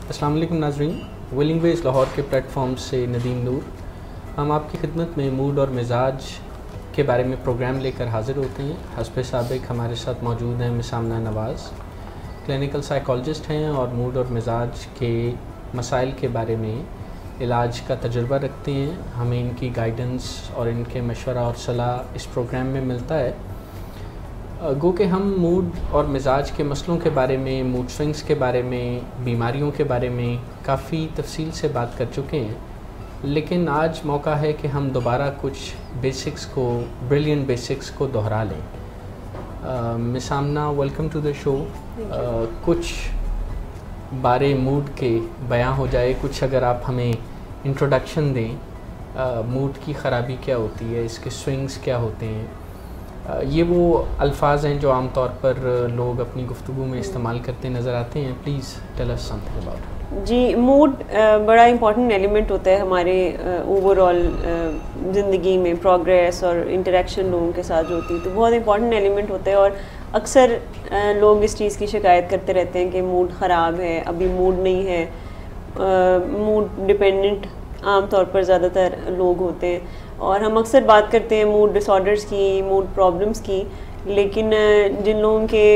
अस्सलाम वालेकुम नाज़रीन, विलिंग वेज लाहौर के प्लेटफॉर्म से नदीम नूर। हम आपकी खिदमत में मूड और मिजाज के बारे में प्रोग्राम लेकर हाज़िर होते हैं। हस्ब साबिक हमारे साथ मौजूद हैं मिस आमना नवाज़, क्लिनिकल साइकोलॉजिस्ट हैं और मूड और मिजाज के मसाइल के बारे में इलाज का तजुर्बा रखते हैं। हमें इनकी गाइडेंस और इनके मशवरा और सलाह इस प्रोग्राम में मिलता है। गो कि हम मूड और मिजाज के मसलों के बारे में, मूड स्विंग्स के बारे में, बीमारियों के बारे में काफ़ी तफसील से बात कर चुके हैं, लेकिन आज मौका है कि हम दोबारा कुछ बेसिक्स को, ब्रिलियंट बेसिक्स को दोहरा लें। Miss Aamna, welcome to the show. कुछ बारे मूड के बयां हो जाए, कुछ अगर आप हमें इंट्रोडक्शन दें। मूड की ख़राबी क्या होती है, इसके स्विंग्स क्या होते हैं, ये वो अल्फाज हैं जो आम तौर पर लोग अपनी गुफ्तगू में इस्तेमाल करते नज़र आते हैं। Please tell us something about it. जी, मूड बड़ा इम्पॉर्टेंट एलिमेंट होता है हमारे ओवरऑल ज़िंदगी में, प्रोग्रेस और इंटरेक्शन लोगों के साथ जो होती है, तो बहुत इम्पॉर्टेंट एलिमेंट होता है। और अक्सर लोग इस चीज़ की शिकायत करते रहते हैं कि मूड ख़राब है, अभी मूड नहीं है। मूड डिपेंडेंट आम तौर पर ज़्यादातर लोग होते हैं और हम अक्सर बात करते हैं मूड डिसऑर्डर्स की, मूड प्रॉब्लम्स की, लेकिन जिन लोगों के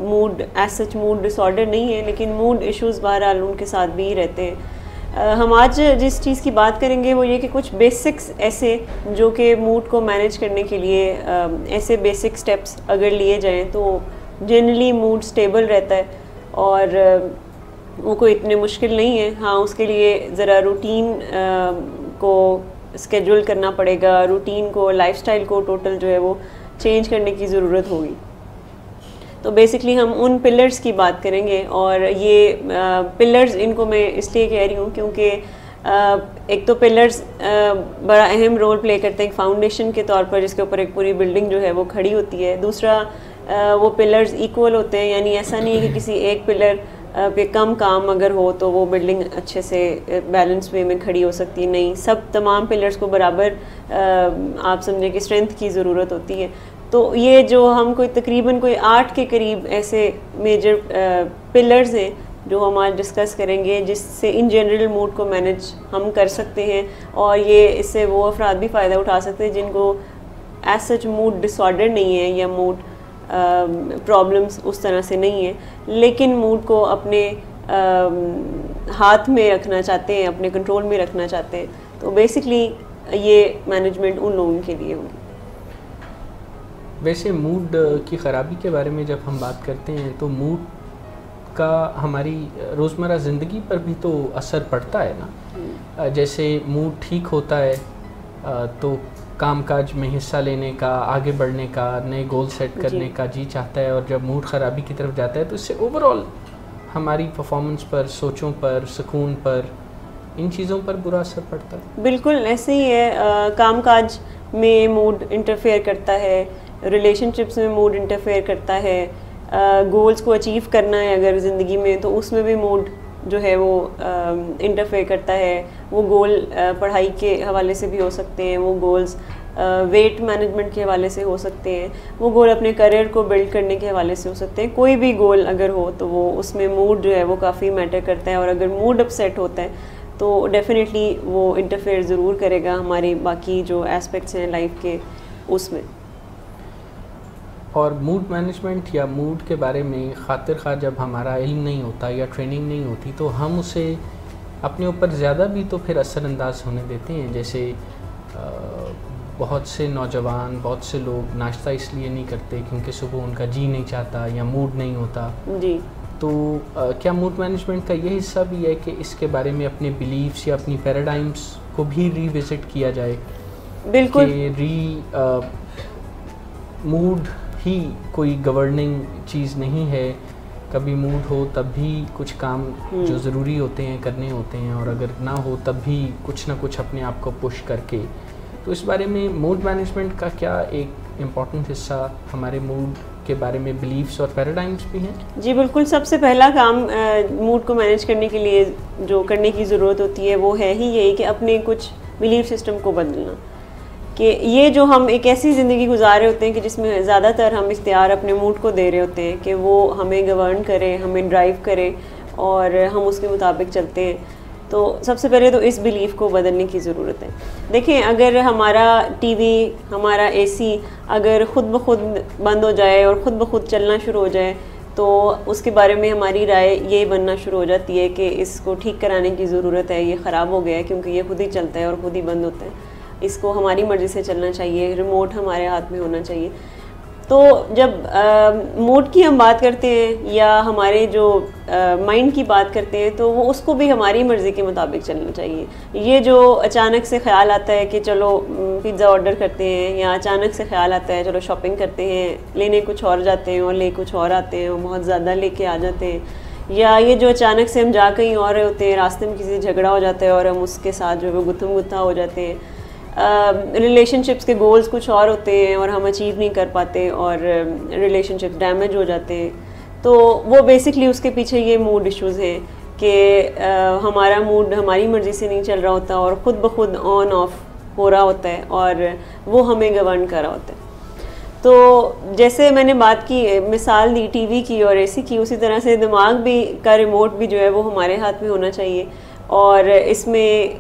mood as such mood disorder नहीं है, लेकिन मूड इश्यूज़ बहरहाल उनके साथ भी रहते हैं। हम आज जिस चीज़ की बात करेंगे वो ये कि कुछ बेसिक्स ऐसे जो कि मूड को मैनेज करने के लिए ऐसे बेसिक स्टेप्स अगर लिए जाएँ तो जनरली मूड स्टेबल रहता है और वो कोई इतने मुश्किल नहीं है। हाँ, उसके लिए ज़रा रूटीन को स्केड्यूल करना पड़ेगा, रूटीन को, लाइफस्टाइल को टोटल जो है वो चेंज करने की ज़रूरत होगी। तो बेसिकली हम उन पिलर्स की बात करेंगे और ये पिलर्स, इनको मैं इसलिए कह रही हूँ क्योंकि एक तो पिलर्स बड़ा अहम रोल प्ले करते हैं एक फाउंडेशन के तौर पर, जिसके ऊपर एक पूरी बिल्डिंग जो है वो खड़ी होती है। दूसरा, वो पिलर्स इक्वल होते हैं, यानी ऐसा नहीं है कि किसी एक पिलर पे कम काम अगर हो तो वो बिल्डिंग अच्छे से बैलेंस वे में खड़ी हो सकती है। नहीं, सब तमाम पिलर्स को बराबर आप समझें कि स्ट्रेंथ की ज़रूरत होती है। तो ये जो हम तकरीबन 8 के करीब ऐसे मेजर पिलर्स हैं जो हम आज डिस्कस करेंगे, जिससे इन जनरल मूड को मैनेज हम कर सकते हैं और ये इससे वो अफराद भी फ़ायदा उठा सकते हैं जिनको एज सच मूड डिसऑर्डर नहीं है या मूड प्रॉब्लम्स उस तरह से नहीं है, लेकिन मूड को अपने हाथ में रखना चाहते हैं, अपने कंट्रोल में रखना चाहते हैं। तो बेसिकली ये मैनेजमेंट उन लोगों के लिए होगी। वैसे मूड की ख़राबी के बारे में जब हम बात करते हैं तो मूड का हमारी रोज़मर्रा ज़िंदगी पर भी तो असर पड़ता है ना। जैसे मूड ठीक होता है तो कामकाज में हिस्सा लेने का, आगे बढ़ने का, नए गोल सेट करने का जी चाहता है, और जब मूड ख़राबी की तरफ जाता है तो इससे ओवरऑल हमारी परफॉर्मेंस पर, सोचों पर, सुकून पर, इन चीज़ों पर बुरा असर पड़ता है। बिल्कुल ऐसे ही है। कामकाज में मूड इंटरफेयर करता है, रिलेशनशिप्स में मूड इंटरफेयर करता है, गोल्स को अचीव करना है अगर ज़िंदगी में तो उसमें भी मूड जो है वो इंटरफेयर करता है। वो गोल पढ़ाई के हवाले से भी हो सकते हैं, वो गोल्स वेट मैनेजमेंट के हवाले से हो सकते हैं, वो गोल अपने करियर को बिल्ड करने के हवाले से हो सकते हैं। कोई भी गोल अगर हो तो वो उसमें मूड जो है वो काफ़ी मैटर करता है और अगर मूड अपसेट होता है तो डेफिनेटली वो इंटरफेयर ज़रूर करेगा हमारी बाकी जो एस्पेक्ट्स हैं लाइफ के उसमें। और मूड मैनेजमेंट या मूड के बारे में खातिर खा जब हमारा इल्म नहीं होता या ट्रेनिंग नहीं होती तो हम उसे अपने ऊपर ज़्यादा भी तो फिर असरअंदाज होने देते हैं। जैसे बहुत से नौजवान, बहुत से लोग नाश्ता इसलिए नहीं करते क्योंकि सुबह उनका जी नहीं चाहता या मूड नहीं होता जी। तो क्या मूड मैनेजमेंट का ये हिस्सा भी है कि इसके बारे में अपने बिलीव्स या अपनी पैराडाइम्स को भी रीविज़िट किया जाए? बिल्कुल। मूड ही कोई गवर्निंग चीज़ नहीं है, कभी मूड हो तब भी कुछ काम जो ज़रूरी होते हैं करने होते हैं, और अगर ना हो तब भी कुछ ना कुछ अपने आप को पुश करके। तो इस बारे में मूड मैनेजमेंट का क्या एक इम्पॉर्टेंट हिस्सा हमारे मूड के बारे में बिलीव्स और पैराडाइम्स भी हैं? जी बिल्कुल। सबसे पहला काम मूड को मैनेज करने के लिए जो करने की ज़रूरत होती है वो है ही यही कि अपने कुछ बिलीफ सिस्टम को बदलना। कि ये जो हम एक ऐसी ज़िंदगी गुजार रहे होते हैं कि जिसमें ज़्यादातर हम इख्तियार अपने मूड को दे रहे होते हैं कि वो हमें गवर्न करे, हमें ड्राइव करे और हम उसके मुताबिक चलते हैं। तो सबसे पहले तो इस बिलीफ को बदलने की ज़रूरत है। देखें, अगर हमारा टीवी, हमारा एसी अगर ख़ुद ब खुद बंद हो जाए और ख़ुद ब खुद चलना शुरू हो जाए तो उसके बारे में हमारी राय ये बनना शुरू हो जाती है कि इसको ठीक कराने की ज़रूरत है, ये ख़राब हो गया है क्योंकि ये खुद ही चलता है और ख़ुद ही बंद होता है, इसको हमारी मर्ज़ी से चलना चाहिए, रिमोट हमारे हाथ में होना चाहिए। तो जब मूड की हम बात करते हैं या हमारे जो माइंड की बात करते हैं तो वो उसको भी हमारी मर्ज़ी के मुताबिक चलना चाहिए। ये जो अचानक से ख्याल आता है कि चलो पिज़्ज़ा ऑर्डर करते हैं, या अचानक से ख्याल आता है चलो शॉपिंग करते हैं, लेने कुछ और जाते हैं और ले कुछ और आते हैं और बहुत ज़्यादा लेके आ जाते हैं, या ये जो अचानक से हम जा कहीं और रहे होते हैं, रास्ते में किसी झगड़ा हो जाता है और हम उसके साथ जो है वो गुत्थम गुत्था हो जाते हैं, रिलेशनशिप्स के गोल्स कुछ और होते हैं और हम अचीव नहीं कर पाते और रिलेशनशिप डैमेज हो जाते हैं। तो वो बेसिकली उसके पीछे ये मूड इश्यूज़ हैं कि हमारा मूड हमारी मर्ज़ी से नहीं चल रहा होता और ख़ुद ब खुद ऑन ऑफ हो रहा होता है और वो हमें गवर्न कर रहा होता है। तो जैसे मैंने बात की, मिसाल दी टीवी की और एसी की, उसी तरह से दिमाग भी का रिमोट भी जो है वो हमारे हाथ में होना चाहिए और इसमें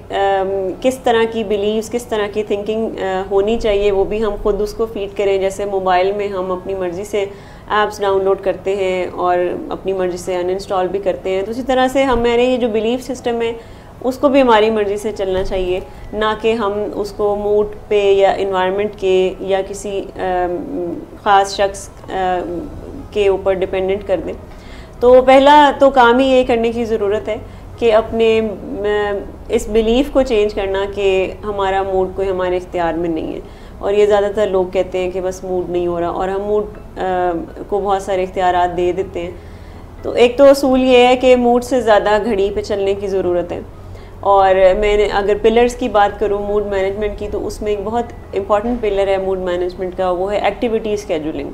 किस तरह की बिलीव्स, किस तरह की थिंकिंग होनी चाहिए वो भी हम खुद उसको फीड करें। जैसे मोबाइल में हम अपनी मर्ज़ी से ऐप्स डाउनलोड करते हैं और अपनी मर्ज़ी से अनइंस्टॉल भी करते हैं, तो उसी तरह से हमारे ये जो बिलीफ सिस्टम है उसको भी हमारी मर्ज़ी से चलना चाहिए, ना कि हम उसको मूड पे या इन्वायरमेंट के या किसी ख़ास शख्स के ऊपर डिपेंडेंट कर दें। तो पहला तो काम ही ये करने की ज़रूरत है कि अपने इस बिलीफ को चेंज करना कि हमारा मूड कोई हमारे इख्तियार में नहीं है। और ये ज़्यादातर लोग कहते हैं कि बस मूड नहीं हो रहा और हम मूड को बहुत सारे इख्तियारात दे देते हैं। तो एक तो असूल ये है कि मूड से ज़्यादा घड़ी पे चलने की ज़रूरत है। और मैंने अगर पिलर्स की बात करूँ मूड मैनेजमेंट की, तो उसमें एक बहुत इंपॉर्टेंट पिलर है मूड मैनेजमेंट का, वो है एक्टिविटी स्केड्यूलिंग।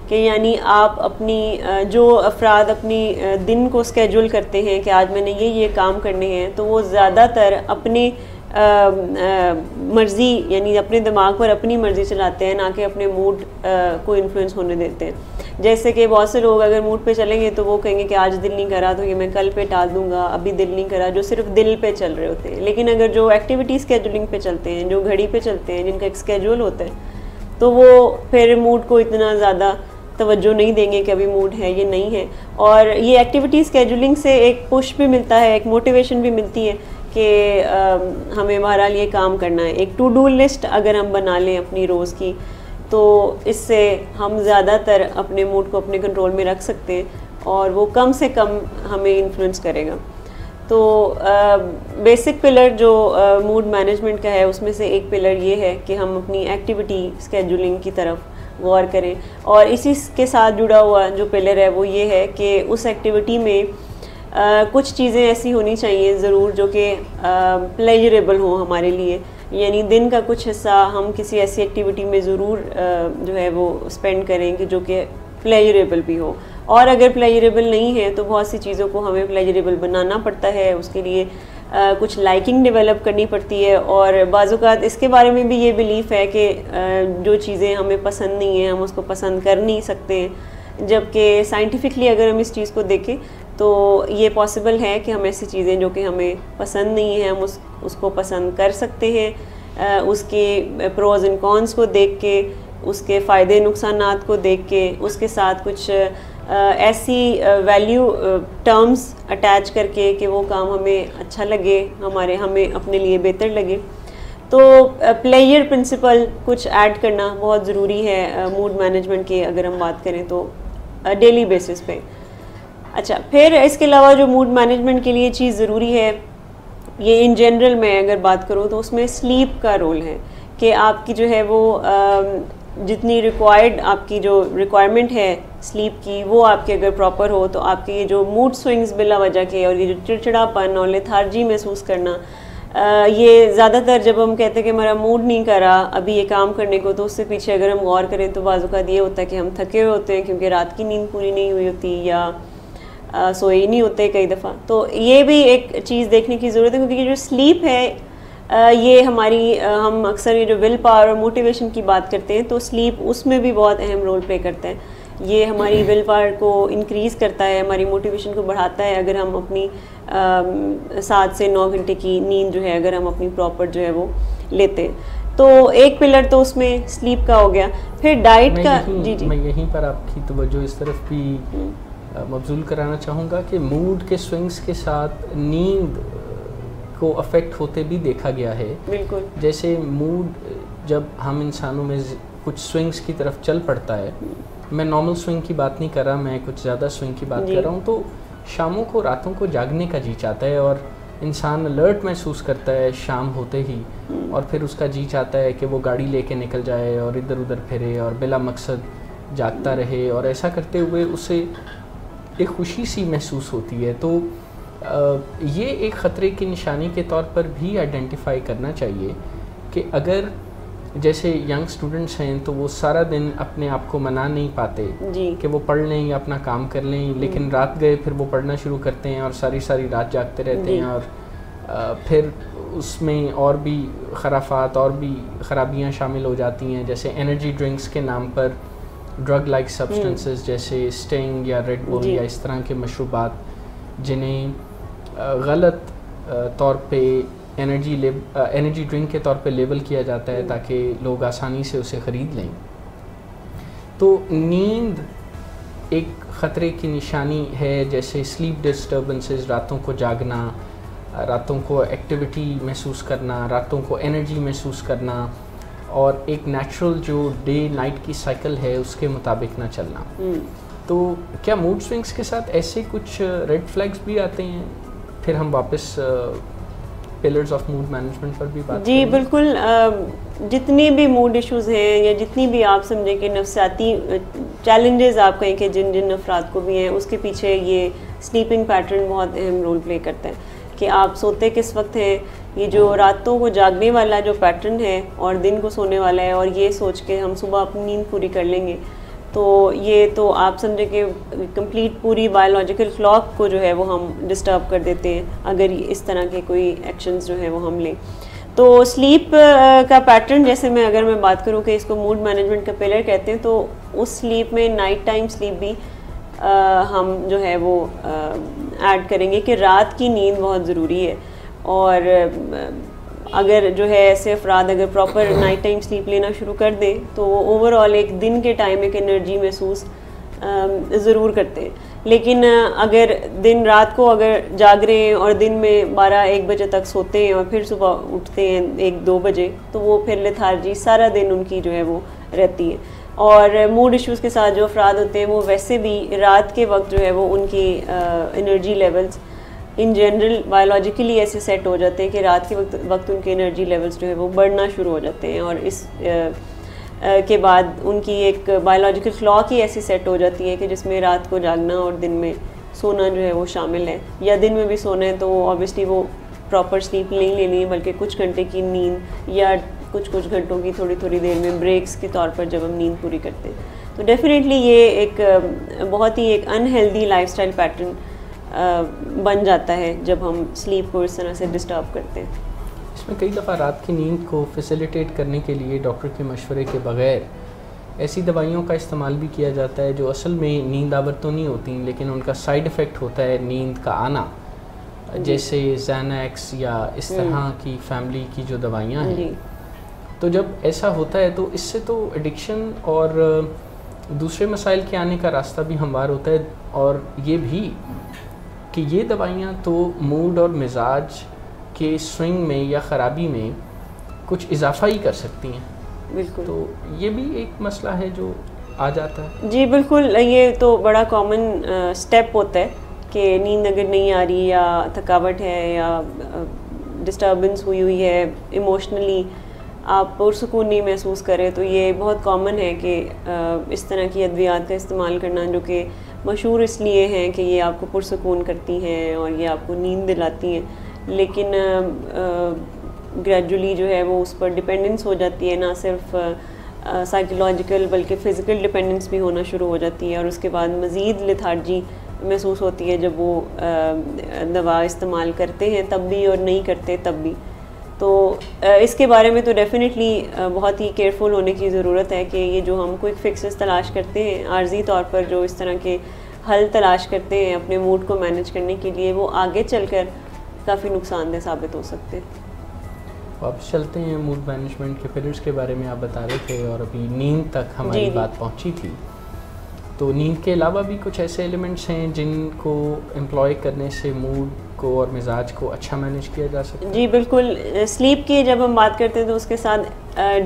कि यानी आप अपनी जो अफराद अपनी दिन को स्केड्यूल करते हैं कि आज मैंने ये काम करने हैं, तो वो ज़्यादातर अपनी मर्ज़ी यानी अपने दिमाग पर अपनी मर्ज़ी चलाते हैं, ना कि अपने मूड को इन्फ्लुएंस होने देते हैं। जैसे कि बहुत से लोग अगर मूड पे चलेंगे तो वो कहेंगे कि आज दिल नहीं करा तो ये मैं कल पे टाल दूंगा, अभी दिल नहीं करा, जो सिर्फ दिल पे चल रहे होते हैं। लेकिन अगर जो एक्टिविटी स्केड्यूलिंग पे चलते हैं, जो घड़ी पे चलते हैं, जिनका एक स्केड्यूल होता है, तो वो फिर मूड को इतना ज़्यादा तवज्जो नहीं देंगे कि अभी मूड है ये नहीं है। और ये एक्टिविटी स्केड्यूलिंग से एक पुश भी मिलता है, एक मोटिवेशन भी मिलती है कि हमें बहरहाल ये काम करना है। एक टू डू लिस्ट अगर हम बना लें अपनी रोज़ की, तो इससे हम ज़्यादातर अपने मूड को अपने कंट्रोल में रख सकते हैं और वो कम से कम हमें इन्फ्लुएंस करेगा। तो बेसिक पिलर जो मूड मैनेजमेंट का है उसमें से एक पिलर ये है कि हम अपनी एक्टिविटी स्केड्यूलिंग की तरफ गौर करें। और इसी के साथ जुड़ा हुआ जो पिलर है वो ये है कि उस एक्टिविटी में कुछ चीज़ें ऐसी होनी चाहिए ज़रूर जो कि प्लेजरेबल हो हमारे लिए, यानी दिन का कुछ हिस्सा हम किसी ऐसी एक्टिविटी में ज़रूर जो है वो स्पेंड करें कि जो कि प्लेजरेबल भी हो। और अगर प्लेजरेबल नहीं है तो बहुत सी चीज़ों को हमें प्लेजरेबल बनाना पड़ता है, उसके लिए कुछ लाइकिंग डेवलप करनी पड़ती है। और बाज़-औक़ात इसके बारे में भी ये बिलीफ है कि जो चीज़ें हमें पसंद नहीं हैं हम उसको पसंद कर नहीं सकते हैं, जबकि साइंटिफिकली अगर हम इस चीज़ को देखें तो ये पॉसिबल है कि हम ऐसी चीज़ें जो कि हमें पसंद नहीं हैं हम उसको पसंद कर सकते हैं। उसके प्रोज एंड कॉन्स को देख के, उसके फ़ायदे नुकसानात को देख के, उसके साथ कुछ ऐसी वैल्यू टर्म्स अटैच करके कि वो काम हमें अच्छा लगे, हमें अपने लिए बेहतर लगे। तो प्लेयर प्रिंसिपल कुछ ऐड करना बहुत ज़रूरी है मूड मैनेजमेंट की अगर हम बात करें तो डेली बेसिस पे। अच्छा, फिर इसके अलावा जो मूड मैनेजमेंट के लिए चीज़ ज़रूरी है, ये इन जनरल मैं अगर बात करूँ तो उसमें स्लीप का रोल है कि आपकी जो है वो जितनी रिक्वायर्ड आपकी जो रिक्वायरमेंट है स्लीप की वो आपके अगर प्रॉपर हो तो आपके ये जो मूड स्विंग्स बिला वजह के और ये जो चिड़चिड़ापन और लेथार्जी महसूस करना, ये ज़्यादातर जब हम कहते हैं कि हमारा मूड नहीं करा अभी ये काम करने को, तो उससे पीछे अगर हम गौर करें तो बाज़-औक़ात ये होता है कि हम थके हुए होते हैं क्योंकि रात की नींद पूरी नहीं हुई होती या सोए नहीं होते कई दफ़ा। तो ये भी एक चीज़ देखने की ज़रूरत है क्योंकि जो स्लीप है ये हमारी हम अक्सर ये जो विल पावर और मोटिवेशन की बात करते हैं तो स्लीप उसमें भी बहुत अहम रोल प्ले करता है ये हमारी विल पावर को इंक्रीज़ करता है, हमारी मोटिवेशन को बढ़ाता है अगर हम अपनी 7 से 9 घंटे की नींद जो है अगर हम अपनी प्रॉपर जो है वो लेते हैं। तो एक पिलर तो उसमें स्लीप का हो गया, फिर डाइट का। जी मैं यहीं पर आपकी तवज्जो इस तरफ भी मबजूल कराना चाहूँगा कि मूड के स्विंग्स के साथ नींद को अफेक्ट होते भी देखा गया है। बिल्कुल। जैसे मूड जब हम इंसानों में कुछ स्विंग्स की तरफ चल पड़ता है, मैं नॉर्मल स्विंग की बात नहीं कर रहा, मैं कुछ ज़्यादा स्विंग की बात कर रहा हूँ, तो शामों को रातों को जागने का जी चाहता है और इंसान अलर्ट महसूस करता है शाम होते ही, और फिर उसका जी चाहता है कि वो गाड़ी लेके निकल जाए और इधर उधर फिरे और बिला मकसद जागता रहे, और ऐसा करते हुए उसे एक खुशी सी महसूस होती है। तो ये एक ख़तरे की निशानी के तौर पर भी आइडेंटिफाई करना चाहिए कि अगर जैसे यंग स्टूडेंट्स हैं तो वो सारा दिन अपने आप को मना नहीं पाते कि वो पढ़ लें या अपना काम कर लें, लेकिन रात गए फिर वो पढ़ना शुरू करते हैं और सारी सारी रात जागते रहते हैं, और फिर उसमें और भी खराफात और भी ख़राबियाँ शामिल हो जाती हैं, जैसे एनर्जी ड्रिंक्स के नाम पर ड्रग लाइक सब्सटेंसेस जैसे स्टिंग या रेड बुल या इस तरह के मशरूबात जिन्हें गलत तौर पे एनर्जी ड्रिंक के तौर पे लेबल किया जाता है ताकि लोग आसानी से उसे ख़रीद लें। तो नींद एक ख़तरे की निशानी है, जैसे स्लीप डिस्टर्बेंसेस, रातों को जागना, रातों को एक्टिविटी महसूस करना, रातों को एनर्जी महसूस करना, और एक नेचुरल जो डे नाइट की साइकिल है उसके मुताबिक ना चलना। तो क्या मूड स्विंग्स के साथ ऐसे कुछ रेड फ्लैग्स भी आते हैं? फिर हम वापस पिलर्स ऑफ मूड मैनेजमेंट पर भी बात जी बिल्कुल। जितनी भी मूड इश्यूज़ हैं या जितनी भी आप समझें कि नफसाती चैलेंजेस आप कहें कि जिन जिन अफराद को भी हैं, उसके पीछे ये स्लीपिंग पैटर्न बहुत अहम रोल प्ले करता है कि आप सोते किस वक्त हैं। ये जो रातों को जागने वाला जो पैटर्न है और दिन को सोने वाला है, और ये सोच के हम सुबह अपनी नींद पूरी कर लेंगे, तो ये तो आप समझे कि कंप्लीट पूरी बायोलॉजिकल क्लॉक को जो है वो हम डिस्टर्ब कर देते हैं अगर इस तरह के कोई एक्शंस जो है वो हम लें। तो स्लीप का पैटर्न, जैसे अगर मैं बात करूं कि इसको मूड मैनेजमेंट का पिलर कहते हैं, तो उस स्लीप में नाइट टाइम स्लीप भी हम जो है वो ऐड करेंगे कि रात की नींद बहुत ज़रूरी है। और अगर जो है ऐसे अफराद अगर प्रॉपर नाइट टाइम स्लीप लेना शुरू कर दें तो वो ओवरऑल एक दिन के टाइम एक एनर्जी महसूस ज़रूर करते हैं। लेकिन अगर दिन रात को अगर जाग रहे हैं और दिन में 12-1 बजे तक सोते हैं और फिर सुबह उठते हैं 1-2 बजे, तो वो फिर लेथार्जी सारा दिन उनकी जो है वो रहती है। और मूड इश्यूज़ के साथ जो अफराद होते हैं वो वैसे भी रात के वक्त जो है वो उनकी energy levels in general biologically ऐसे सेट हो जाते हैं कि रात के वक्त उनके एनर्जी लेवल्स जो है वो बढ़ना शुरू हो जाते हैं, और इस के बाद उनकी एक बायोलॉजिकल क्लॉक ही ऐसी सेट हो जाती है कि जिसमें रात को जागना और दिन में सोना जो है वो शामिल है। या दिन में भी सोना है तो ऑब्वियसली वो प्रॉपर स्लीप नहीं लेनी है, बल्कि कुछ घंटे की नींद या कुछ घंटों की थोड़ी थोड़ी देर में ब्रेक्स के तौर पर जब हम नींद पूरी करते हैं। तो डेफिनेटली ये एक बहुत ही एक अनहेल्दी लाइफस्टाइल पैटर्न बन जाता है जब हम स्लीप को इस तरह से डिस्टर्ब करते हैं। इसमें कई दफ़ा रात की नींद को फैसिलिटेट करने के लिए डॉक्टर के मशवरे के बग़ैर ऐसी दवाइयों का इस्तेमाल भी किया जाता है जो असल में नींद आवर तो नहीं होती, लेकिन उनका साइड इफ़ेक्ट होता है नींद का आना, जैसे ज़ैनैक्स या इस तरह की फैमिली की जो दवाइयाँ हैं। तो जब ऐसा होता है तो इससे तो एडिक्शन और दूसरे मसाइल के आने का रास्ता भी हमवार होता है, और ये भी कि ये दवाइयाँ तो मूड और मिजाज के स्विंग में या ख़राबी में कुछ इजाफा ही कर सकती हैं। बिल्कुल। तो ये भी एक मसला है जो आ जाता है। जी बिल्कुल, ये तो बड़ा कॉमन स्टेप होता है कि नींद अगर नहीं आ रही या थकावट है या डिस्टर्बेंस हुई है, इमोशनली आप पुरसुकून नहीं महसूस करें, तो ये बहुत कॉमन है कि इस तरह की अद्वियात का इस्तेमाल करना, जो कि मशहूर इसलिए हैं कि ये आपको पुरसुकून करती हैं और ये आपको नींद दिलाती हैं, लेकिन ग्रेजुअली जो है वो उस पर डिपेंडेंस हो जाती है, ना सिर्फ साइकोलॉजिकल बल्कि फ़िज़िकल डिपेंडेंस भी होना शुरू हो जाती है, और उसके बाद मज़ीद लेथार्जी महसूस होती है जब वो दवा इस्तेमाल करते हैं तब भी और नहीं करते तब भी। तो इसके बारे में तो डेफिनेटली बहुत ही केयरफुल होने की ज़रूरत है कि ये जो हम क्विक फिक्सेस तलाश करते हैं आर्जी तौर पर, जो इस तरह के हल तलाश करते हैं अपने मूड को मैनेज करने के लिए, वो आगे चलकर काफ़ी नुकसानदेह साबित हो सकते हैं। अब चलते हैं मूड मैनेजमेंट के पिलर्स के बारे में आप बता रहे थे और अभी नींद तक हमारी बात पहुंची थी। तो नींद के अलावा भी कुछ ऐसे एलिमेंट्स हैं जिनको एम्प्लॉय करने से मूड को और मिजाज को अच्छा मैनेज किया जा सकता है? जी बिल्कुल। स्लीप की जब हम बात करते हैं तो उसके साथ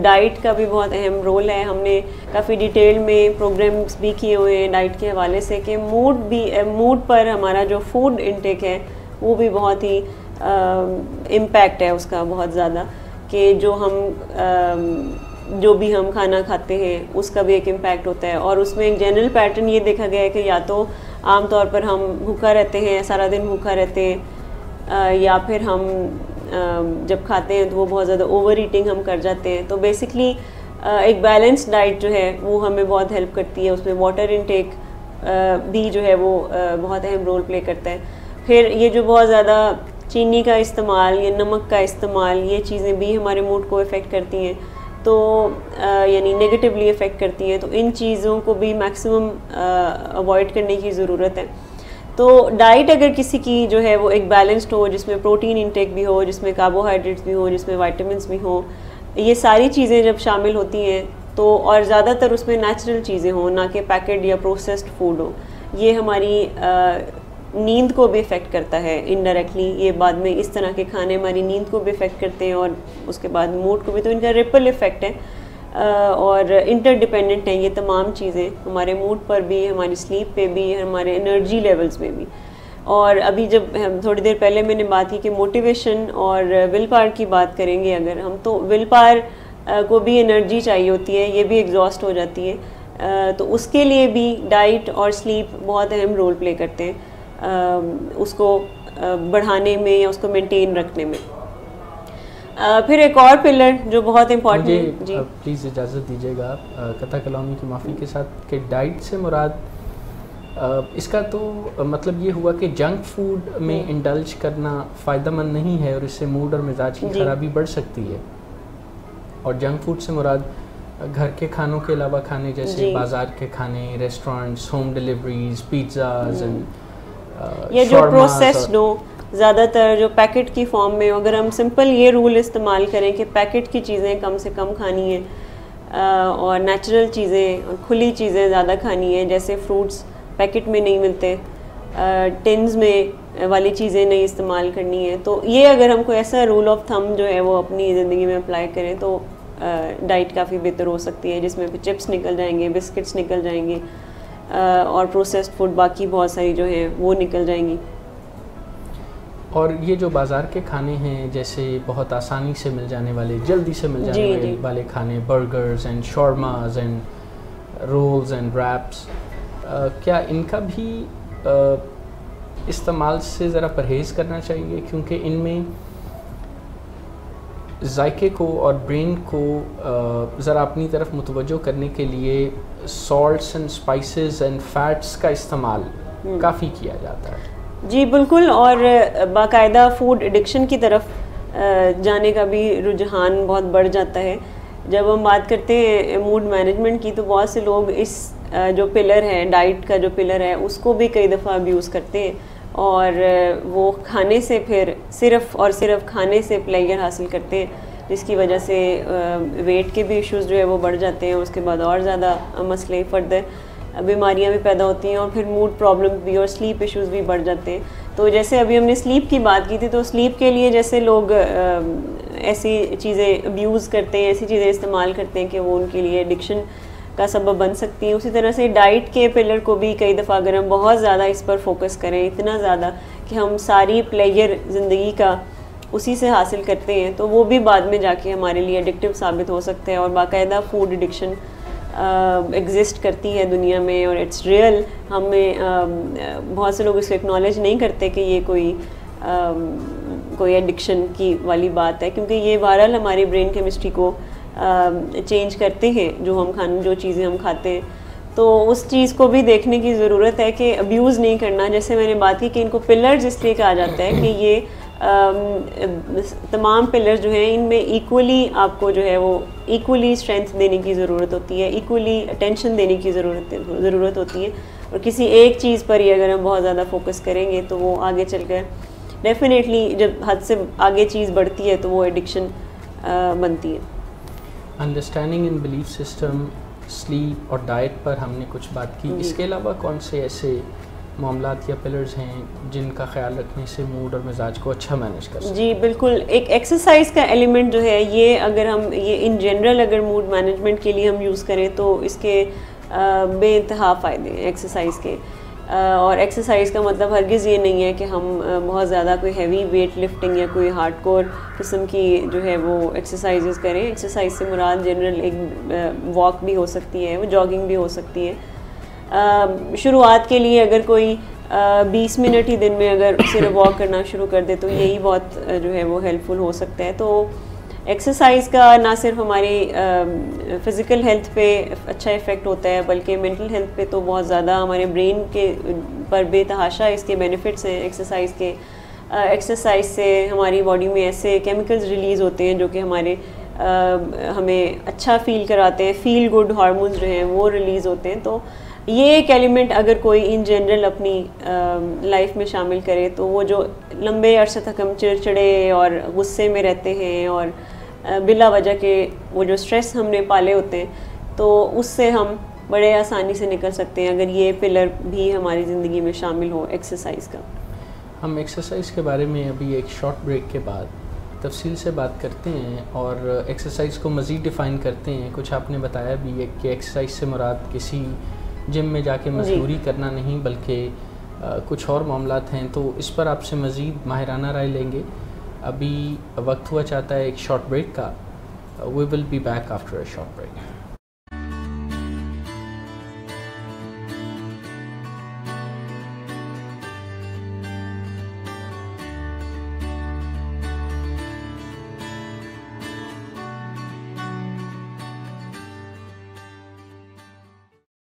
डाइट का भी बहुत अहम रोल है। हमने काफ़ी डिटेल में प्रोग्राम्स भी किए हुए हैं डाइट के हवाले से कि मूड पर हमारा जो फूड इनटेक है वो भी बहुत ही इम्पैक्ट है उसका बहुत ज़्यादा, कि जो भी हम खाना खाते हैं उसका भी एक इम्पैक्ट होता है। और उसमें एक जनरल पैटर्न ये देखा गया है कि या तो आम तौर पर हम भूखा रहते हैं, सारा दिन भूखा रहते हैं, या फिर हम जब खाते हैं तो वो बहुत ज़्यादा ओवर ईटिंग हम कर जाते हैं। तो बेसिकली एक बैलेंस्ड डाइट जो है वो हमें बहुत हेल्प करती है। उसमें वाटर इनटेक भी जो है वो बहुत अहम रोल प्ले करता है। फिर ये जो बहुत ज़्यादा चीनी का इस्तेमाल या नमक का इस्तेमाल, ये चीज़ें भी हमारे मूड को इफ़ेक्ट करती हैं, तो यानी नेगेटिवली इफ़ेक्ट करती हैं। तो इन चीज़ों को भी मैक्सिमम अवॉइड करने की ज़रूरत है। तो डाइट अगर किसी की जो है वो एक बैलेंस्ड हो, जिसमें प्रोटीन इंटेक भी हो, जिसमें कार्बोहाइड्रेट्स भी हो, जिसमें विटामिन्स भी हो, ये सारी चीज़ें जब शामिल होती हैं तो, और ज़्यादातर उसमें नेचुरल चीज़ें हों, ना कि पैकेट या प्रोसेस्ड फूड हो, ये हमारी नींद को भी इफ़ेक्ट करता है इनडायरेक्टली। ये बाद में इस तरह के खाने हमारी नींद को भी इफ़ेक्ट करते हैं और उसके बाद मूड को भी। तो इनका रिपल इफ़ेक्ट है और इंटरडिपेंडेंट है ये तमाम चीज़ें, हमारे मूड पर भी, हमारी स्लीप पे भी, हमारे एनर्जी लेवल्स में भी। और अभी जब हम थोड़ी देर पहले मैंने बात की कि मोटिवेशन और विल पावर की बात करेंगे अगर हम, तो विल पावर को भी एनर्जी चाहिए होती है, ये भी एग्जॉस्ट हो जाती है। तो उसके लिए भी डाइट और स्लीप बहुत अहम रोल प्ले करते हैं उसको बढ़ाने में या उसको मेंटेन रखने में। फिर एक और पिलर जो बहुत इम्पोर्टेंट है, जी प्लीज़ इजाज़त दीजिएगा आप कथा कलामी की माफ़ी के साथ, कि डाइट से मुराद इसका तो मतलब ये हुआ कि जंक फूड में इंडल्ज करना फ़ायदेमंद नहीं है और इससे मूड और मिजाज की खराबी बढ़ सकती है। और जंक फूड से मुराद घर के खानों के अलावा खाने जैसे बाज़ार के खाने, restaurants, home deliveries, pizzas and ये जो प्रोसेस्ड हो, ज़्यादातर जो पैकेट की फॉर्म में, अगर हम सिंपल ये रूल इस्तेमाल करें कि पैकेट की चीज़ें कम से कम खानी है और नेचुरल चीज़ें और खुली चीज़ें ज़्यादा खानी है, जैसे फ्रूट्स पैकेट में नहीं मिलते, टिन्स में वाली चीज़ें नहीं इस्तेमाल करनी है। तो ये अगर हम कोई ऐसा रूल ऑफ थंब जो है वो अपनी ज़िंदगी में अप्लाई करें तो डाइट काफ़ी बेहतर हो सकती है, जिसमें चिप्स निकल जाएंगे, बिस्किट्स निकल जाएंगे और प्रोसेस्ड फूड बाकी बहुत सारी जो है वो निकल जाएंगी। और ये जो बाज़ार के खाने हैं, जैसे बहुत आसानी से मिल जाने वाले, जल्दी से मिल जाने वाले खाने, burgers and shawarmas and rolls and wraps, क्या इनका भी इस्तेमाल से ज़रा परहेज़ करना चाहिए? क्योंकि इनमें जायके को और ब्रेन को ज़रा अपनी तरफ मुतवज्जो करने के लिए salts and spices and fats का इस्तेमाल काफ़ी किया जाता है। जी बिल्कुल। और बाकायदा फूड एडिक्शन की तरफ जाने का भी रुझान बहुत बढ़ जाता है। जब हम बात करते हैं मूड मैनेजमेंट की, तो बहुत से लोग इस जो पिलर है, डाइट का जो पिलर है, उसको भी कई दफ़ा अब्यूज़ करते हैं और वो खाने से फिर सिर्फ़ और सिर्फ खाने से प्लेजर हासिल करते हैं, जिसकी वजह से वेट के भी इश्यूज़ जो है वो बढ़ जाते हैं। उसके बाद और ज़्यादा मसले, फर्दर बीमारियां भी पैदा होती हैं और फिर मूड प्रॉब्लम भी और स्लीप इश्यूज़ भी बढ़ जाते हैं। तो जैसे अभी हमने स्लीप की बात की थी, तो स्लीप के लिए जैसे लोग ऐसी चीज़ें अब्यूज़ करते हैं, ऐसी चीज़ें इस्तेमाल करते हैं कि वो उनके लिए एडिक्शन का सबब बन सकती है। उसी तरह से डाइट के पिलर को भी कई दफ़ा अगर हम बहुत ज़्यादा इस पर फोकस करें, इतना ज़्यादा कि हम सारी प्लेजर ज़िंदगी का उसी से हासिल करते हैं, तो वो भी बाद में जाके हमारे लिए एडिक्टिव साबित हो सकता है। और बाकायदा फूड एडिक्शन एग्जिस्ट करती है दुनिया में और इट्स रियल। हमें बहुत से लोग इसको एक्नॉलेज नहीं करते कि ये कोई एडिक्शन की वाली बात है, क्योंकि ये बहरहाल हमारी ब्रेन केमिस्ट्री को चेंज करते हैं जो चीज़ें हम खाते हैं। तो उस चीज़ को भी देखने की ज़रूरत है कि अब्यूज़ नहीं करना। जैसे मैंने बात की कि इनको पिलर्स इसलिए कहा जाता है कि ये तमाम पिलर्स जो हैं इनमें इक्वली आपको जो है वो इक्वली स्ट्रेंथ देने की ज़रूरत होती है, इक्वली अटेंशन देने की ज़रूरत होती है। और किसी एक चीज़ पर ही अगर हम बहुत ज़्यादा फोकस करेंगे तो वो आगे चलकर डेफिनेटली जब हद से आगे चीज़ बढ़ती है तो वो एडिक्शन बनती है। Understanding in belief system, sleep और डाइट पर हमने कुछ बात की। इसके अलावा कौन से ऐसे मामलात या पिलर्स हैं जिनका ख्याल रखने से मूड और मिजाज को अच्छा मैनेज कर सकते? जी बिल्कुल, एक एक्सरसाइज का एलिमेंट जो है ये अगर हम ये इन जनरल अगर मूड मैनेजमेंट के लिए हम यूज़ करें तो इसके बेइंतहा फ़ायदे हैं एक्सरसाइज के। और एक्सरसाइज का मतलब हरगिज़ ये नहीं है कि हम बहुत ज़्यादा कोई हैवी वेट लिफ्टिंग या कोई हार्डकोर किस्म की जो है वो एक्सरसाइजेस करें। एक्सरसाइज से मुराद जनरल एक वॉक भी हो सकती है, वो जॉगिंग भी हो सकती है। शुरुआत के लिए अगर कोई 20 मिनट ही दिन में अगर सिर्फ वॉक करना शुरू कर दे तो यही बहुत जो है वो हेल्पफुल हो सकता है। तो एक्सरसाइज का ना सिर्फ हमारी फ़िज़िकल हेल्थ पे अच्छा इफ़ेक्ट होता है बल्कि मेंटल हेल्थ पे तो बहुत ज़्यादा हमारे ब्रेन के पर बेतहाशा इसके बेनिफिट्स हैं एक्सरसाइज के। एक्सरसाइज से हमारी बॉडी में ऐसे केमिकल्स रिलीज़ होते हैं जो कि हमारे हमें अच्छा फ़ील कराते हैं, फ़ील गुड हार्मोन्स जो हैं वो रिलीज़ होते हैं। तो ये एक एलिमेंट अगर कोई इन जनरल अपनी लाइफ में शामिल करे तो वो जो लंबे अरसे तक हम चिड़चिड़े और गुस्से में रहते हैं और बिला वजह के वो जो स्ट्रेस हमने पाले होते हैं तो उससे हम बड़े आसानी से निकल सकते हैं अगर ये पिलर भी हमारी ज़िंदगी में शामिल हो एक्सरसाइज का। हम एक्सरसाइज के बारे में अभी एक शॉर्ट ब्रेक के बाद तफसील से बात करते हैं और एक्सरसाइज को मज़ीद डिफ़ाइन करते हैं। कुछ आपने बताया भी है कि एक्सरसाइज से मुराद किसी जिम में जाके मजदूरी करना नहीं बल्कि कुछ और मामलात हैं, तो इस पर आपसे मज़ीद माहिराना राय लेंगे। अभी वक्त हुआ चाहता है एक शॉर्ट ब्रेक का। We will be back after a short break.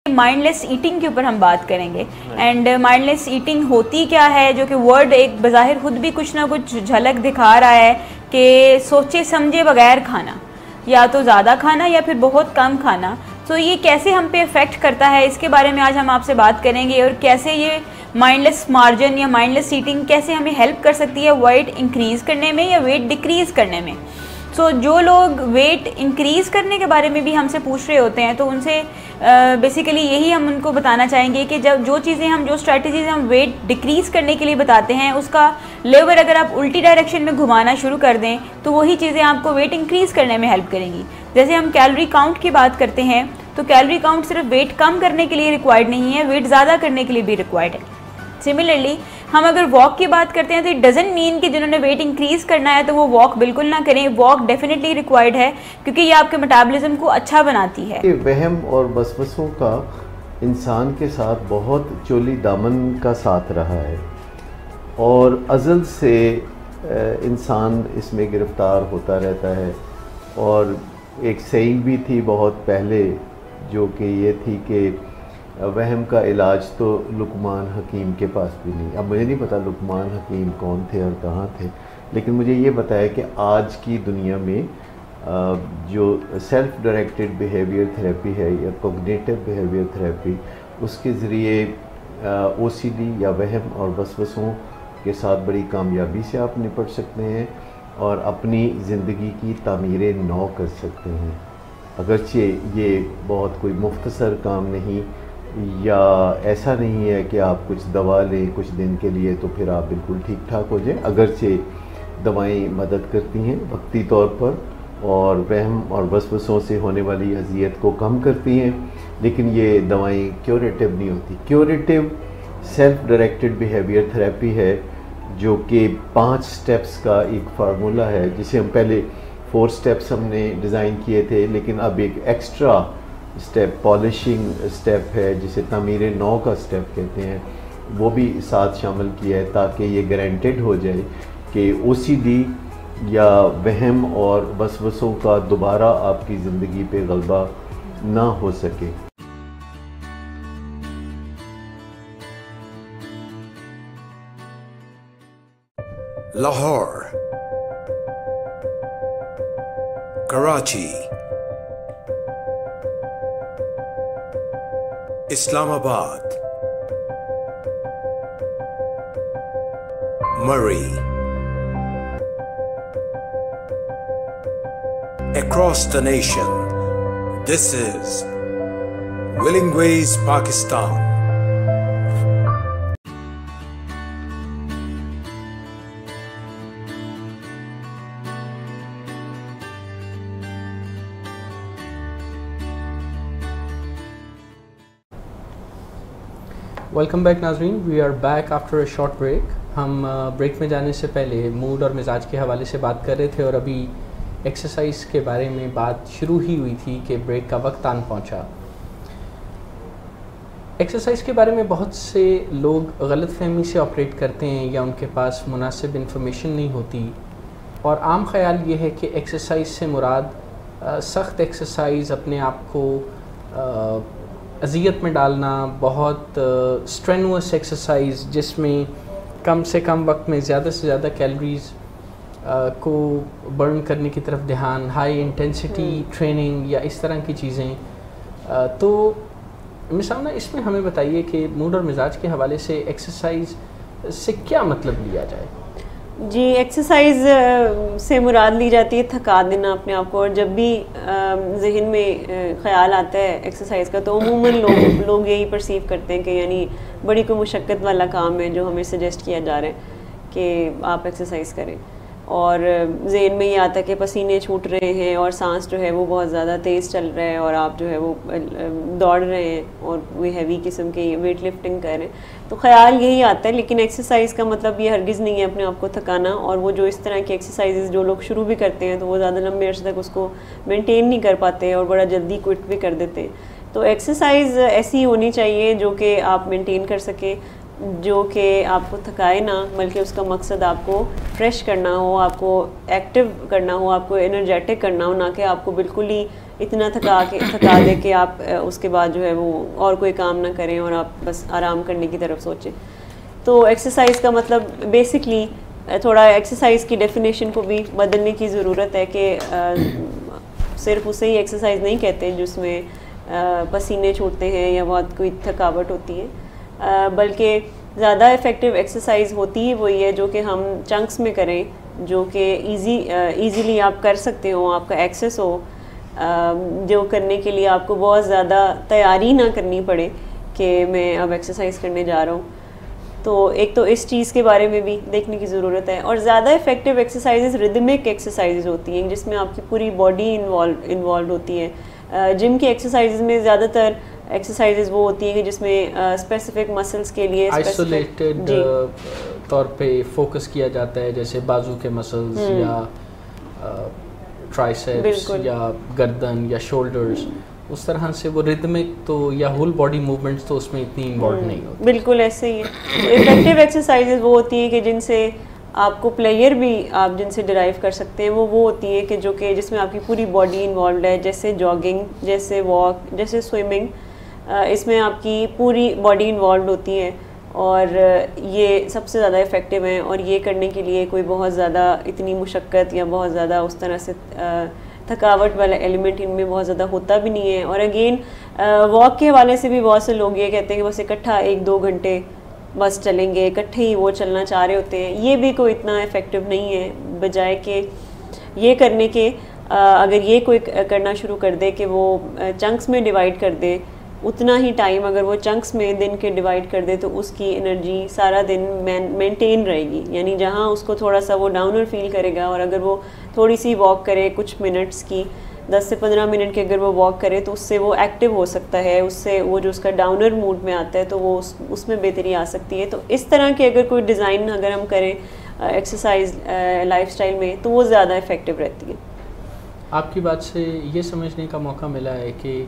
Mindless eating के ऊपर हम बात करेंगे। एंड माइंडलेस ईटिंग होती क्या है, जो कि वर्ड एक बज़ाहिर खुद भी कुछ ना कुछ झलक दिखा रहा है कि सोचे समझे बगैर खाना, या तो ज़्यादा खाना या फिर बहुत कम खाना। तो ये कैसे हम पे इफ़ेक्ट करता है इसके बारे में आज हम आपसे बात करेंगे और कैसे ये माइंडलेस मार्जिन या माइंडलेस ईटिंग कैसे हमें हेल्प कर सकती है वेट इंक्रीज़ करने में या वेट डिक्रीज़ करने में। सो जो लोग वेट इंक्रीज़ करने के बारे में भी हमसे पूछ रहे होते हैं तो उनसे बेसिकली यही हम उनको बताना चाहेंगे कि जब जो चीज़ें हम जो स्ट्रैटेजीज हम वेट डिक्रीज़ करने के लिए बताते हैं उसका लेवर अगर आप उल्टी डायरेक्शन में घुमाना शुरू कर दें तो वही चीज़ें आपको वेट इंक्रीज़ करने में हेल्प करेंगी। जैसे हम कैलोरी काउंट की बात करते हैं तो कैलोरी काउंट सिर्फ वेट कम करने के लिए रिक्वायर्ड नहीं है, वेट ज़्यादा करने के लिए भी रिक्वायर्ड है। सिमिलरली हम अगर वॉक की बात करते हैं तो इट डजंट मीन कि जिन्होंने वेट इंक्रीज़ करना है तो वो वॉक बिल्कुल ना करें। वॉक डेफिनेटली रिक्वायर्ड है क्योंकि ये आपके मेटाबॉलिज्म को अच्छा बनाती है। वहम और वसवसों का इंसान के साथ बहुत चोली दामन का साथ रहा है और अज़ल से इंसान इसमें गिरफ़्तार होता रहता है। और एक सईंग भी थी बहुत पहले जो कि ये थी कि वहम का इलाज तो लुकमान हकीम के पास भी नहीं। अब मुझे नहीं पता लुकमान हकीम कौन थे और कहाँ थे, लेकिन मुझे ये बताया कि आज की दुनिया में जो सेल्फ डायरेक्टेड बिहेवियर थेरेपी है या कॉग्निटिव बिहेवियर थेरेपी, उसके ज़रिए ओसीडी या वहम और वसवसों के साथ बड़ी कामयाबी से आप निपट सकते हैं और अपनी ज़िंदगी की तामीर नौ कर सकते हैं। अगरचे ये बहुत कोई मुख्तसर काम नहीं या ऐसा नहीं है कि आप कुछ दवा लें कुछ दिन के लिए तो फिर आप बिल्कुल ठीक ठाक हो जाएं। अगरचे दवाएं मदद करती हैं वक्ती तौर पर और वहम और वसवसों से होने वाली अजियत को कम करती हैं, लेकिन ये दवाएं क्योरेटिव नहीं होती। Curative self directed behaviour therapy है जो कि 5 स्टेप्स का एक फार्मूला है, जिसे हम पहले 4 स्टेप्स हमने डिज़ाइन किए थे, लेकिन अब एक एक्स्ट्रा स्टेप पॉलिशिंग स्टेप है जिसे तामीर नौ का स्टेप कहते हैं, वो भी साथ शामिल किया है ताकि ये गारंटेड हो जाए कि ओसीडी या वहम और वसवसों का दोबारा आपकी ज़िंदगी पे गलबा ना हो सके। Lahore, Karachi, Islamabad, Murray. Across the nation, this is Willing Ways Pakistan. Welcome back नाज़रीन, we are back after a short break. हम ब्रेक में जाने से पहले मूड और मिजाज के हवाले से बात कर रहे थे और अभी एक्सरसाइज के बारे में बात शुरू ही हुई थी कि ब्रेक का वक्त आन पहुंचा। एक्सरसाइज के बारे में बहुत से लोग गलतफहमी से ऑपरेट करते हैं या उनके पास मुनासिब इन्फॉर्मेशन नहीं होती, और आम ख्याल ये है कि एक्सरसाइज से मुराद सख्त एक्सरसाइज, अपने आप को अज़ियत में डालना, बहुत स्ट्रेनुअस एक्सरसाइज जिसमें कम से कम वक्त में ज़्यादा से ज़्यादा कैलोरीज़ को बर्न करने की तरफ ध्यान, हाई इंटेंसिटी ट्रेनिंग या इस तरह की चीज़ें। तो मिसाल इसमें हमें बताइए कि मूड और मिजाज के हवाले से एक्सरसाइज से क्या मतलब लिया जाए? जी, एक्सरसाइज से मुराद ली जाती है थका देना अपने आप को। और जब भी जहन में ख्याल आता है एक्सरसाइज का, तो अमूमन लोग यही परसीव करते हैं कि यानी बड़ी कोई मुशक्क़त वाला काम है जो हमें सजेस्ट किया जा रहा है कि आप एक्सरसाइज करें। और जहन में ये आता है कि पसीने छूट रहे हैं और सांस जो है वो बहुत ज़्यादा तेज़ चल रहा है और आप जो है वो दौड़ रहे हैं और वो हैवी किस्म के वेट लिफ्टिंग कर रहे हैं, तो ख्याल यही आता है। लेकिन एक्सरसाइज का मतलब ये हरगिज़ नहीं है अपने आप को थकाना। और वो जो इस तरह की एक्सरसाइजेज जो लोग शुरू भी करते हैं तो वो ज़्यादा लंबे अर्से तक उसको मेंटेन नहीं कर पाते और बड़ा जल्दी क्विट भी कर देते हैं। तो एक्सरसाइज ऐसी होनी चाहिए जो कि आप मेंटेन कर सकें, जो कि आपको थकाए ना, बल्कि उसका मकसद आपको फ्रेश करना हो, आपको एक्टिव करना हो, आपको एनर्जेटिक करना हो, ना कि आपको बिल्कुल ही इतना थका दे कि आप उसके बाद जो है वो और कोई काम ना करें और आप बस आराम करने की तरफ सोचें। तो एक्सरसाइज का मतलब बेसिकली थोड़ा एक्सरसाइज की डेफिनेशन को भी बदलने की ज़रूरत है कि सिर्फ उसे ही एक्सरसाइज नहीं कहते जिसमें पसीने छूटते हैं या बहुत कोई थकावट होती है, बल्कि ज़्यादा इफ़ेक्टिव एक्सरसाइज होती ही वही है जो कि हम चंक्स में करें, जो कि ईज़िली आप कर सकते हो, आपका एक्सेस हो, जो करने के लिए आपको बहुत ज़्यादा तैयारी ना करनी पड़े कि मैं अब एक्सरसाइज करने जा रहा हूँ। तो एक तो इस चीज़ के बारे में भी देखने की ज़रूरत है। और ज़्यादा इफ़ेक्टिव एक्सरसाइजेज रिदमिक एक्सरसाइजेज होती हैं जिसमें आपकी पूरी बॉडी इन्वॉल्व होती है। जिम की एक्सरसाइजेज में ज़्यादातर एक्सरसाइजेज वो होती हैं कि जिसमें स्पेसिफिक मसल्स के लिए आइसोलेटेड तौर पे फोकस किया जाता है, जैसे बाजू के मसल्स या ट्राइसेप्स या गर्दन या शोल्डर्स, उस तरह से वो रिदमिक तो या होल बॉडी मूवमेंट्स तो उसमें इतनी इन्वॉल्व नहीं होती। बिल्कुल ऐसे ही है। इफेक्टिव एक्सरसाइजेज वो होती हैं कि जिनसे आपको प्लेयर भी आप जिनसे डिराइव कर सकते हैं, वो होती है कि जिसमें आपकी पूरी बॉडी इन्वॉल्व है, जैसे जॉगिंग, जैसे वॉक, जैसे स्विमिंग। इसमें आपकी पूरी बॉडी इन्वॉल्व होती है और ये सबसे ज़्यादा इफ़ेक्टिव हैं। और ये करने के लिए कोई बहुत ज़्यादा इतनी मुशक्क़त या बहुत ज़्यादा उस तरह से थकावट वाला एलिमेंट इनमें बहुत ज़्यादा होता भी नहीं है। और अगेन वॉक के हवाले से भी बहुत से लोग ये कहते हैं कि बस इकट्ठा 1-2 घंटे बस चलेंगे, इकट्ठे ही वो चलना चाह रहे होते हैं। ये भी कोई इतना इफ़ेक्टिव नहीं है, बजाय कि ये करने के अगर ये कोई करना शुरू कर दे कि वो चंक्स में डिवाइड कर दे, उतना ही टाइम अगर वो चंक्स में दिन के डिवाइड कर दे तो उसकी एनर्जी सारा दिन मेंटेन रहेगी। यानी जहाँ उसको थोड़ा सा वो डाउनर फील करेगा और अगर वो थोड़ी सी वॉक करे कुछ मिनट्स की, 10 से 15 मिनट की अगर वो वॉक करे तो उससे वो एक्टिव हो सकता है, उससे वो जो उसका डाउनर मूड में आता है तो वो उसमें बेहतरी आ सकती है। तो इस तरह की अगर कोई डिज़ाइन अगर हम करें एक्सरसाइज लाइफस्टाइल में तो वो ज़्यादा इफ़ेक्टिव रहती है। आपकी बात से ये समझने का मौका मिला है कि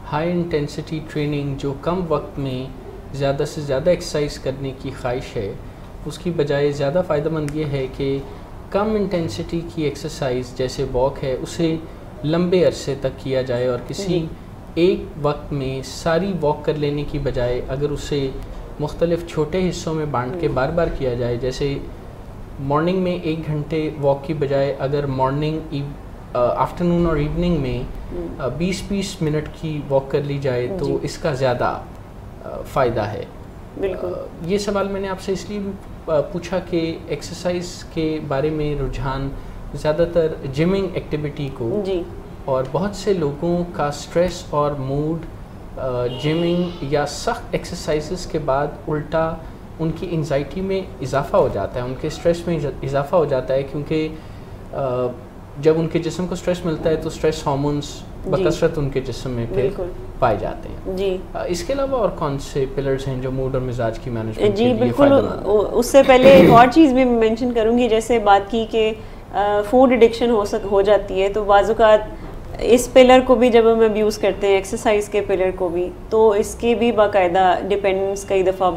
हाई इंटेंसिटी ट्रेनिंग जो कम वक्त में ज़्यादा से ज़्यादा एक्सरसाइज करने की ख्वाहिश है, उसकी बजाय ज़्यादा फ़ायदेमंद ये है कि कम इंटेंसिटी की एक्सरसाइज जैसे वॉक है उसे लंबे अरसे तक किया जाए और किसी एक वक्त में सारी वॉक कर लेने की बजाय अगर उसे मुख्तलिफ छोटे हिस्सों में बांट के बार बार किया जाए। जैसे मॉर्निंग में 1 घंटे वॉक की बजाय अगर आफ्टरनून और इवनिंग में 20-20 मिनट की वॉक कर ली जाए तो इसका ज़्यादा फ़ायदा है। बिल्कुल। ये सवाल मैंने आपसे इसलिए भी पूछा कि एक्सरसाइज के बारे में रुझान ज़्यादातर जिमिंग एक्टिविटी को जी, और बहुत से लोगों का स्ट्रेस और मूड जिमिंग या सख्त एक्सरसाइजेस के बाद उल्टा उनकी एंजाइटी में इजाफ़ा हो जाता है, उनके स्ट्रेस में इजाफ़ा हो जाता है, क्योंकि जब उनके जिस्म को स्ट्रेस मिलता है तो स्ट्रेस हार्मोन्स बकसरत उनके जिस्म में फिर पाए जाते हैं। जी, इसके अलावा और कौन से पिलर्स हैं जो मूड और मिजाज की मैनेजमेंट जी बिल्कुल। उससे पहले एक और चीज़ भी मेंशन करूँगी, जैसे बात की कि फूड एडिक्शन हो जाती है, तो बाज़ इस पिलर को भी जब हम अब्यूज़ करते हैं, एक्सरसाइज के पिलर को भी, तो इसके भी बाकायदा डिपेंडेंस कई दफ़ा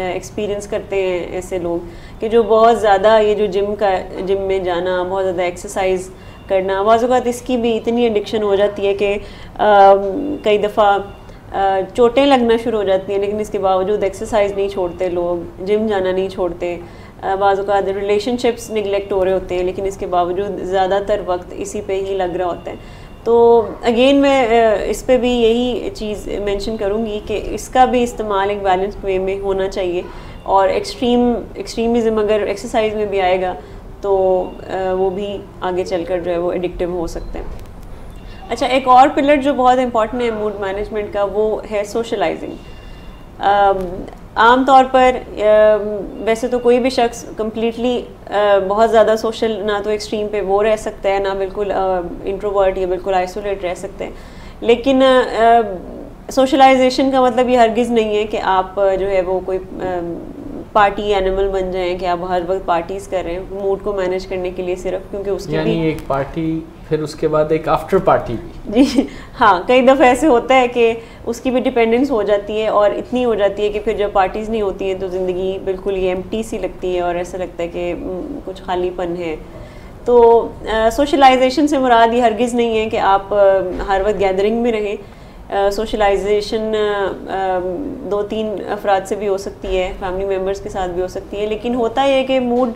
एक्सपीरियंस करते हैं ऐसे लोग कि जो बहुत ज़्यादा ये जो जिम में जाना, बहुत ज़्यादा एक्सरसाइज करना, बाज़ इसकी भी इतनी एडिक्शन हो जाती है कि कई दफ़ा चोटें लगना शुरू हो जाती हैं, लेकिन इसके बावजूद एक्सरसाइज नहीं छोड़ते लोग, जिम जाना नहीं छोड़ते। बाज़ रिलेशनशिप्स निगलेक्ट हो रहे होते हैं, लेकिन इसके बावजूद ज़्यादातर वक्त इसी पे ही लग रहा होता है। तो अगेन मैं इस पे भी यही चीज़ मेंशन करूँगी कि इसका भी इस्तेमाल एक बैलेंस वे में होना चाहिए, और एक्सट्रीमिज़म अगर एक्सरसाइज में भी आएगा तो वो भी आगे चलकर जो है वो एडिक्टिव हो सकते हैं। अच्छा, एक और पिलर जो बहुत इंपॉर्टेंट है मूड मैनेजमेंट का, वो है सोशलाइजिंग। आम तौर पर वैसे तो कोई भी शख्स कम्प्लीटली बहुत ज़्यादा सोशल ना तो एक्सट्रीम पे वो रह सकता है, ना बिल्कुल इंट्रोवर्ट या बिल्कुल आइसोलेट रह सकते हैं, लेकिन सोशलाइजेशन का मतलब ये हरगिज़ नहीं है कि आप जो है वो कोई पार्टी एनिमल बन जाएं कि आप हर वक्त पार्टीज़ कर रहे हैं मूड को मैनेज करने के लिए सिर्फ, क्योंकि उसकी यानी भी एक पार्टी फिर उसके बाद एक आफ्टर पार्टी जी हाँ, कई दफ़ा ऐसे होता है कि उसकी भी डिपेंडेंस हो जाती है, और इतनी हो जाती है कि फिर जब पार्टीज़ नहीं होती हैं तो ज़िंदगी बिल्कुल ही एम्प्टी सी लगती है और ऐसा लगता है कि कुछ खालीपन है। तो सोशलाइजेशन से मुराद ये हरगिज़ नहीं है कि आप हर वक्त गैदरिंग में रहें। सोशलाइजेशन 2-3 अफराद से भी हो सकती है, फैमिली मेम्बर्स के साथ भी हो सकती है, लेकिन होता है कि मूड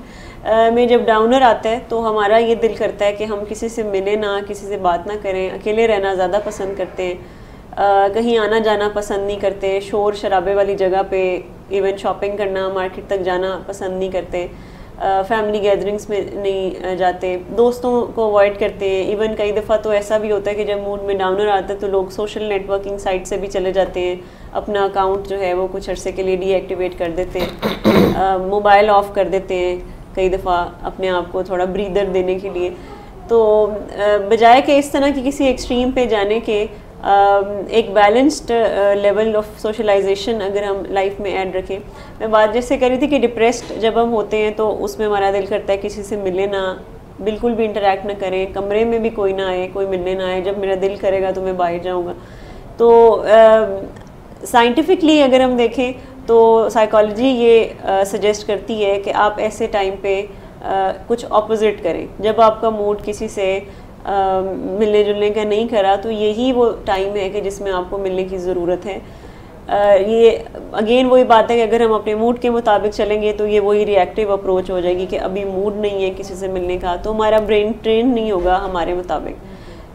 में जब डाउनर आता है तो हमारा ये दिल करता है कि हम किसी से मिलें ना, किसी से बात ना करें, अकेले रहना ज़्यादा पसंद करते हैं, कहीं आना जाना पसंद नहीं करते, शोर शराबे वाली जगह पे इवन शॉपिंग करना, मार्केट तक जाना पसंद नहीं करते, फैमिली गैदरिंग्स में नहीं जाते, दोस्तों को अवॉइड करते हैं। इवन कई दफ़ा तो ऐसा भी होता है कि जब मूड में डाउनर आता है तो लोग सोशल नेटवर्किंग साइट से भी चले जाते हैं, अपना अकाउंट जो है वो कुछ अरसे के लिए डीएक्टिवेट कर देते हैं, मोबाइल ऑफ कर देते हैं कई दफ़ा अपने आप को थोड़ा ब्रीदर देने के लिए। तो बजाय कि इस तरह की किसी एक्सट्रीम पे जाने के एक बैलेंस्ड लेवल ऑफ सोशलाइजेशन अगर हम लाइफ में ऐड रखें। मैं बात जैसे कर रही थी कि डिप्रेस्ड जब हम होते हैं तो उसमें हमारा दिल करता है किसी से मिले ना, बिल्कुल भी इंटरेक्ट ना करें, कमरे में भी कोई ना आए, कोई मिलने ना आए, जब मेरा दिल करेगा तो मैं बाहर जाऊँगा। तो साइंटिफिकली अगर हम देखें तो साइकोलॉजी ये सजेस्ट करती है कि आप ऐसे टाइम पे कुछ ऑपोजिट करें। जब आपका मूड किसी से मिलने जुलने का नहीं करा तो यही वो टाइम है कि जिसमें आपको मिलने की ज़रूरत है। ये अगेन वही बात है कि अगर हम अपने मूड के मुताबिक चलेंगे तो ये वही रिएक्टिव अप्रोच हो जाएगी कि अभी मूड नहीं है किसी से मिलने का, तो हमारा ब्रेन ट्रेन नहीं होगा हमारे मुताबिक,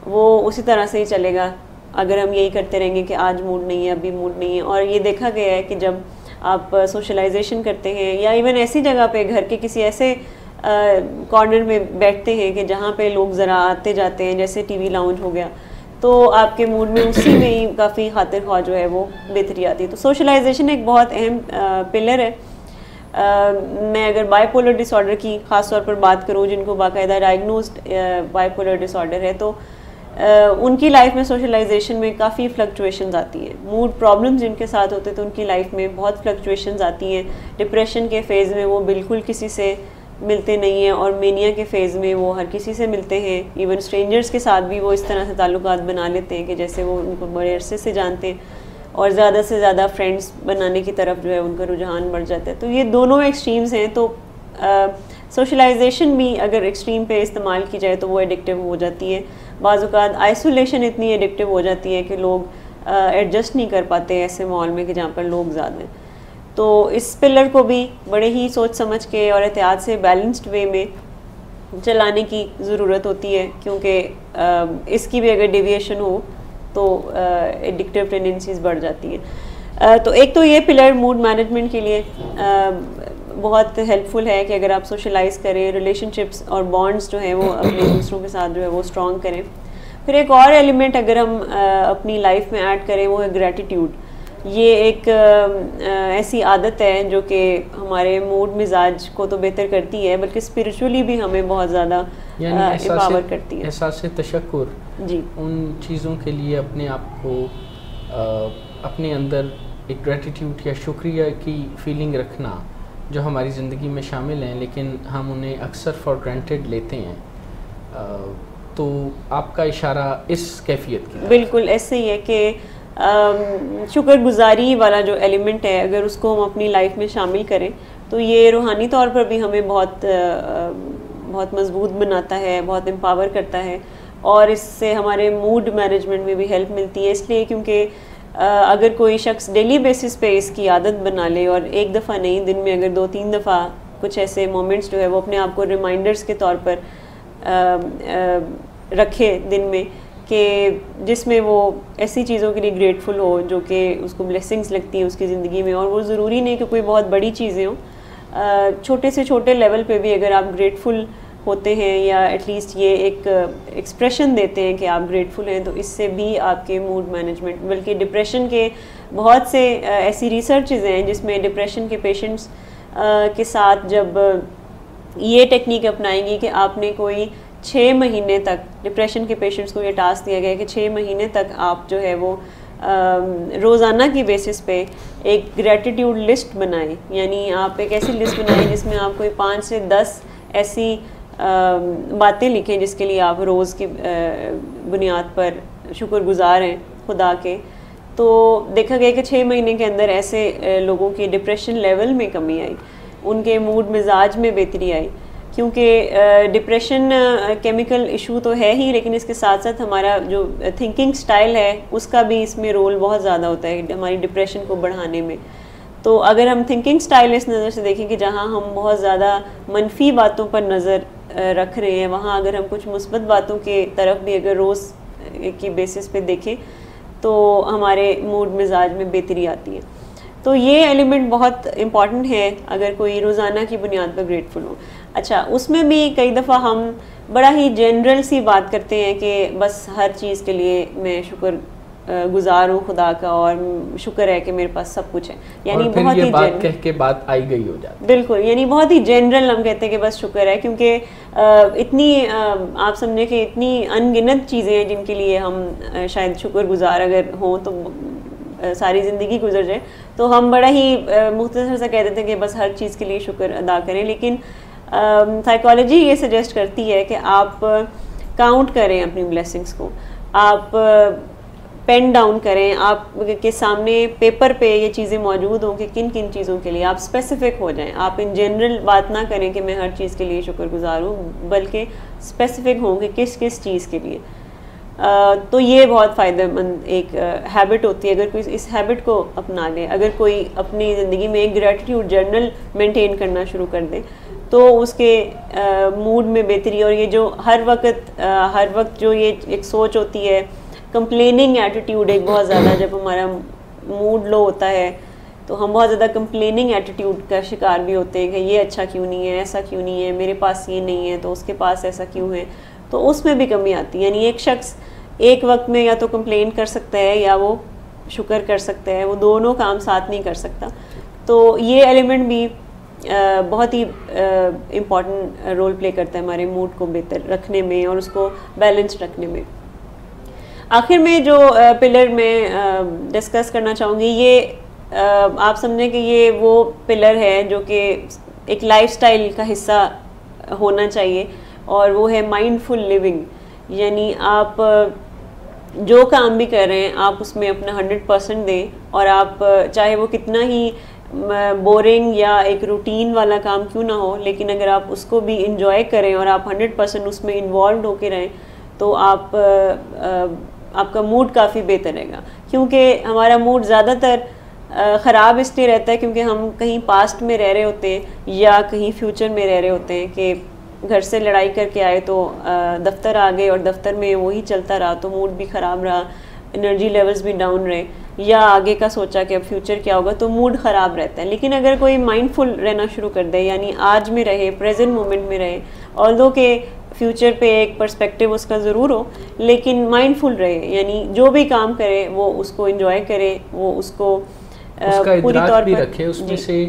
वो उसी तरह से ही चलेगा अगर हम यही करते रहेंगे कि आज मूड नहीं है, अभी मूड नहीं है। और ये देखा गया है कि जब आप सोशलाइजेशन करते हैं या इवन ऐसी जगह पे घर के किसी ऐसे कॉर्नर में बैठते हैं कि जहाँ पे लोग ज़रा आते जाते हैं, जैसे टीवी लाउंज हो गया, तो आपके मूड में उसी में ही काफ़ी खातिर ख्वाह जो है वो बेहतरी आती है। तो सोशलाइजेशन एक बहुत अहम पिलर है। मैं अगर बाइपोलर डिसऑर्डर की ख़ास तौर पर बात करूँ, जिनको बाकायदा डायग्नोस्ड बाइपोलर डिसऑर्डर है, तो उनकी लाइफ में सोशलाइजेशन में काफ़ी फ्लक्चुएशंस आती हैं। मूड प्रॉब्लम्स जिनके साथ होते हैं तो उनकी लाइफ में बहुत फ्लक्चुएशंस आती हैं। डिप्रेशन के फेज़ में वो बिल्कुल किसी से मिलते नहीं हैं, और मेनिया के फेज़ में वो हर किसी से मिलते हैं। इवन स्ट्रेंजर्स के साथ भी वो इस तरह से ताल्लुकात बना लेते हैं कि जैसे वो उनको बड़े अरसे से जानते हैं, और ज़्यादा से ज़्यादा फ्रेंड्स बनाने की तरफ जो है उनका रुझान बढ़ जाता है। तो ये दोनों एक्सट्रीम्स हैं। तो सोशलाइजेशन भी अगर एक्सट्रीम पे इस्तेमाल की जाए तो वो एडिक्टिव हो जाती है। बाज़ औक़ात आइसोलेशन इतनी एडिक्टिव हो जाती है कि लोग एडजस्ट नहीं कर पाते ऐसे माहौल में कि जहाँ पर लोग ज़्यादा हैं। तो इस पिलर को भी बड़े ही सोच समझ के और एहतियात से बैलेंस्ड वे में चलाने की ज़रूरत होती है, क्योंकि इसकी भी अगर डेविएशन हो तो एडिक्टिव टेंडेंसीज बढ़ जाती हैं। तो एक तो ये पिलर मूड मैनेजमेंट के लिए बहुत हेल्पफुल है कि अगर आप सोशलाइज करें, रिलेशनशिप्स और बॉन्ड्स जो हैं वो अपने दूसरों के साथ जो है वो स्ट्रॉन्ग करें। फिर एक और एलिमेंट अगर हम अपनी लाइफ में ऐड करें वो है ग्रैटिट्यूड। ये एक ऐसी आदत है जो कि हमारे मूड मिजाज को तो बेहतर करती है, बल्कि स्पिरिचुअली भी हमें बहुत ज़्यादा एम्पावर करती है। एहसास तशक्कुर जी, उन चीज़ों के लिए अपने आप को अपने अंदर एक ग्रैटिट्यूड या शुक्रिया की फीलिंग रखना जो हमारी ज़िंदगी में शामिल हैं, लेकिन हम उन्हें अक्सर फॉर ग्रांटेड लेते हैं। तो आपका इशारा इस कैफियत की बिल्कुल ऐसे ही है कि शुक्रगुजारी वाला जो एलिमेंट है अगर उसको हम अपनी लाइफ में शामिल करें तो ये रूहानी तौर पर भी हमें बहुत मजबूत बनाता है, बहुत एम्पावर करता है, और इससे हमारे मूड मैनेजमेंट में भी हेल्प मिलती है। इसलिए क्योंकि अगर कोई शख्स डेली बेसिस पे इसकी आदत बना ले, और एक दफ़ा नहीं, दिन में अगर 2-3 दफ़ा कुछ ऐसे मोमेंट्स जो है वो अपने आप को रिमाइंडर्स के तौर पर रखे दिन में, कि जिसमें वो ऐसी चीज़ों के लिए ग्रेटफुल हो जो कि उसको ब्लेसिंग्स लगती हैं उसकी ज़िंदगी में। और वो ज़रूरी नहीं कि कोई बहुत बड़ी चीज़ें हों, छोटे से छोटे लेवल पे भी अगर आप ग्रेटफुल होते हैं या एटलीस्ट ये एक एक्सप्रेशन देते हैं कि आप ग्रेटफुल हैं, तो इससे भी आपके मूड मैनेजमेंट, बल्कि डिप्रेशन के बहुत से ऐसी रिसर्चेज़ हैं जिसमें डिप्रेशन के पेशेंट्स के साथ जब ये टेक्निक अपनाएंगी कि आपने कोई 6 महीने तक, डिप्रेशन के पेशेंट्स को ये टास्क दिया गया है कि 6 महीने तक आप जो है वो रोज़ाना की बेसिस पे एक ग्रैटिट्यूड लिस्ट बनाएं। यानी आप एक ऐसी लिस्ट बनाएं जिसमें आप कोई 5 से 10 ऐसी बातें लिखें जिसके लिए आप रोज़ की बुनियाद पर शुक्रगुजार हैं खुदा के। तो देखा गया कि 6 महीने के अंदर ऐसे लोगों की डिप्रेशन लेवल में कमी आई, उनके मूड मिजाज में बेहतरी आई, क्योंकि डिप्रेशन केमिकल इशू तो है ही, लेकिन इसके साथ साथ हमारा जो थिंकिंग स्टाइल है उसका भी इसमें रोल बहुत ज़्यादा होता है हमारी डिप्रेशन को बढ़ाने में। तो अगर हम थिंकिंग स्टाइल इस नज़र से देखें कि जहाँ हम बहुत ज़्यादा मनफी बातों पर नज़र रख रहे हैं, वहाँ अगर हम कुछ मुस्बत बातों के तरफ भी अगर रोज़ की बेसिस पे देखें तो हमारे मूड मिजाज में बेहतरी आती है। तो ये एलिमेंट बहुत इम्पॉर्टेंट है अगर कोई रोज़ाना की बुनियाद पर ग्रेटफुल हो। अच्छा, उसमें भी कई दफ़ा हम बड़ा ही जनरल सी बात करते हैं कि बस हर चीज़ के लिए मैं शुक्र गुजार हूँ खुदा का, और शुक्र है कि मेरे पास सब कुछ है। यानी और फिर बहुत ये ही बात कह के बात आई गई हो जाती है। बिल्कुल, यानी बहुत ही जनरल हम कहते हैं कि बस शुक्र है, क्योंकि इतनी आप समझे कि इतनी अनगिनत चीज़ें हैं जिनके लिए हम शायद शुक्रगुजार अगर हों तो सारी ज़िंदगी गुजर जाए, तो हम बड़ा ही मुख्तसर सा कह देते हैं कि बस हर चीज़ के लिए शुक्र अदा करें। लेकिन साइकोलॉजी ये सजेस्ट करती है कि आप काउंट करें अपनी ब्लेसिंग्स को, आप पेन डाउन करें, आप के सामने पेपर पे ये चीज़ें मौजूद हों कि किन किन चीज़ों के लिए, आप स्पेसिफिक हो जाएं। आप इन जनरल बात ना करें कि मैं हर चीज़ के लिए शुक्रगुजार हूँ, बल्कि स्पेसिफिक हों कि किस किस चीज़ के लिए। तो ये बहुत फ़ायदेमंद एक हैबिट होती है अगर कोई इस हैबिट को अपना ले। अगर कोई अपनी ज़िंदगी में एक ग्रैटिट्यूड जर्नल मेंटेन करना शुरू कर दे तो उसके मूड में बेहतरी, और ये जो हर वक्त जो ये एक सोच होती है, कंप्लेनिंग एटीट्यूड एक बहुत ज़्यादा, जब हमारा मूड लो होता है तो हम बहुत ज़्यादा कंप्लेनिंग एटीट्यूड का शिकार भी होते हैं कि ये अच्छा क्यों नहीं है, ऐसा क्यों नहीं है, मेरे पास ये नहीं है तो उसके पास ऐसा क्यों है। तो उसमें भी कमी आती है। यानी एक शख्स एक वक्त में या तो कंप्लेन कर सकता है या वो शुक्र कर सकता है, वो दोनों काम साथ नहीं कर सकता। तो ये एलिमेंट भी बहुत ही इम्पॉर्टेंट रोल प्ले करता है हमारे मूड को बेहतर रखने में और उसको बैलेंस रखने में। आखिर में जो पिलर मैं डिस्कस करना चाहूँगी, ये आप समझें कि ये वो पिलर है जो कि एक लाइफस्टाइल का हिस्सा होना चाहिए, और वो है माइंडफुल लिविंग। यानी आप जो काम भी कर रहे हैं आप उसमें अपना 100% दें, और आप चाहे वो कितना ही बोरिंग या एक रूटीन वाला काम क्यों ना हो, लेकिन अगर आप उसको भी इंजॉय करें और आप 100% उसमें इन्वॉल्व होके रहें तो आपका मूड काफ़ी बेहतर रहेगा। क्योंकि हमारा मूड ज़्यादातर ख़राब इसलिए रहता है क्योंकि हम कहीं पास्ट में रह रहे होते हैं या कहीं फ्यूचर में रह रहे होते हैं कि घर से लड़ाई करके आए तो दफ्तर आ गए और दफ्तर में वही चलता रहा तो मूड भी ख़राब रहा, एनर्जी लेवल्स भी डाउन रहे, या आगे का सोचा कि अब फ्यूचर क्या होगा तो मूड ख़राब रहता है। लेकिन अगर कोई माइंडफुल रहना शुरू कर दे, यानी आज में रहे, प्रेजेंट मोमेंट में रहे, ऑल्दो के फ्यूचर पे एक पर्सपेक्टिव उसका ज़रूर हो, लेकिन माइंडफुल रहे, यानी जो भी काम करे वो उसको एंजॉय करे, वो उसको पूरी तौर पर रखे, उसमें से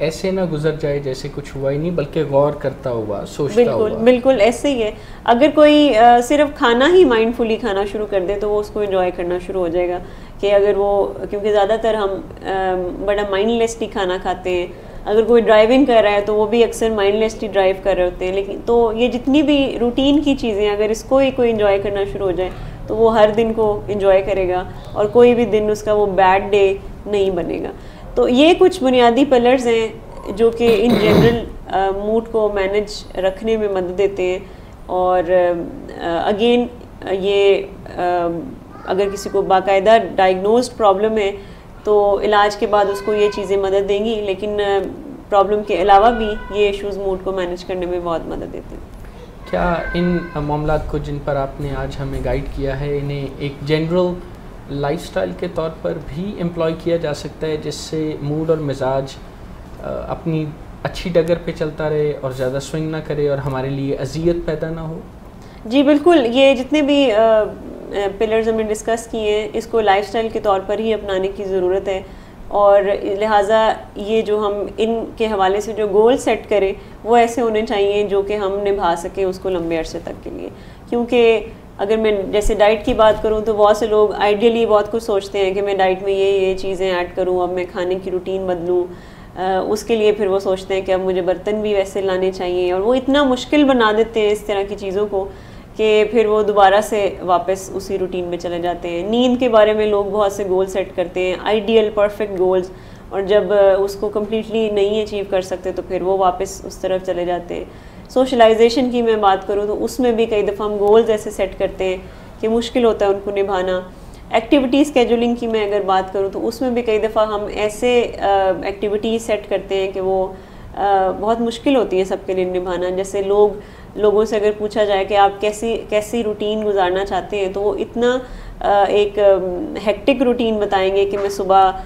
ऐसे ना गुजर जाए जैसे कुछ हुआ ही नहीं, बल्कि गौर करता हुआ, सोचता हुआ। बिल्कुल ऐसे ही है। अगर कोई सिर्फ खाना ही माइंडफुली खाना शुरू कर दे तो वो उसको एंजॉय करना शुरू हो जाएगा। कि अगर वो, क्योंकि ज़्यादातर हम बड़ा माइंडलेसली खाना खाते हैं, अगर कोई ड्राइविंग कर रहा है तो वो भी अक्सर माइंडलेसली ड्राइव कर रहे होते हैं। लेकिन तो ये जितनी भी रूटीन की चीज़ें, अगर इसको ही कोई एंजॉय करना शुरू हो जाए तो वो हर दिन को एंजॉय करेगा और कोई भी दिन उसका वो बैड डे नहीं बनेगा। तो ये कुछ बुनियादी पिलर्स हैं जो कि इन जनरल मूड को मैनेज रखने में मदद देते हैं। और अगेन ये अगर किसी को बाकायदा डायग्नोज्ड प्रॉब्लम है तो इलाज के बाद उसको ये चीज़ें मदद देंगी, लेकिन प्रॉब्लम के अलावा भी ये इश्यूज़ मूड को मैनेज करने में बहुत मदद देते हैं। क्या इन मामलात को जिन पर आपने आज हमें गाइड किया है, इन्हें एक जनरल लाइफस्टाइल के तौर पर भी एम्प्लॉय किया जा सकता है, जिससे मूड और मिजाज अपनी अच्छी डगर पे चलता रहे और ज़्यादा स्विंग ना करे और हमारे लिए अजियत पैदा ना हो? जी बिल्कुल, ये जितने भी पिलर्स हमने डिस्कस किए हैं इसको लाइफस्टाइल के तौर पर ही अपनाने की ज़रूरत है। और लिहाजा ये जो हम इनके हवाले से जो गोल सेट करें वो ऐसे होने चाहिए जो कि हम निभा सकें उसको लंबे अरसे तक के लिए। क्योंकि अगर मैं जैसे डाइट की बात करूं तो बहुत से लोग आइडियली बहुत कुछ सोचते हैं कि मैं डाइट में ये चीज़ें ऐड करूं, अब मैं खाने की रूटीन बदलूं, उसके लिए फिर वो सोचते हैं कि अब मुझे बर्तन भी वैसे लाने चाहिए, और वो इतना मुश्किल बना देते हैं इस तरह की चीज़ों को कि फिर वो दोबारा से वापस उसी रूटीन में चले जाते हैं। नींद के बारे में लोग बहुत से गोल सेट करते हैं, आइडियल परफेक्ट गोल्स, और जब उसको कम्प्लीटली नहीं अचीव कर सकते तो फिर वो वापस उस तरफ चले जाते हैं। सोशलाइजेशन की मैं बात करूँ तो उसमें भी कई दफ़ा हम गोल्स ऐसे सेट करते हैं कि मुश्किल होता है उनको निभाना। एक्टिविटी स्केजुलिंग की मैं अगर बात करूँ तो उसमें भी कई दफ़ा हम ऐसे एक्टिविटीज़ सेट करते हैं कि वो बहुत मुश्किल होती है सबके लिए निभाना। जैसे लोगों से अगर पूछा जाए कि आप कैसी रूटीन गुजारना चाहते हैं तो वो इतना एक हेक्टिक रूटीन बताएंगे कि मैं सुबह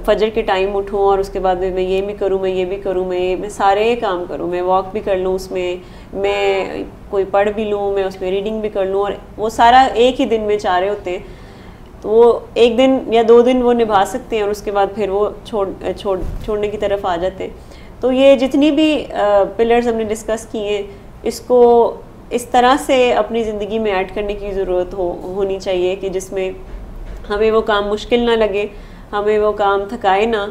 फजर के टाइम उठूँ और उसके बाद मैं ये भी करूँ, मैं ये भी करूँ, मैं सारे काम करूँ, मैं वॉक भी कर लूँ, उसमें मैं कोई पढ़ भी लूँ, मैं उसमें रीडिंग भी कर लूँ, और वो सारा एक ही दिन में चाह रहे होते हैं। तो वो एक दिन या 2 दिन वो निभा सकते हैं और उसके बाद फिर वो छोड़ने की तरफ आ जाते हैं। तो ये जितनी भी पिलर्स हमने डिस्कस किए इसको इस तरह से अपनी ज़िंदगी में ऐड करने की ज़रूरत होनी चाहिए कि जिसमें हमें वो काम मुश्किल ना लगे, हमें वो काम थकाए ना,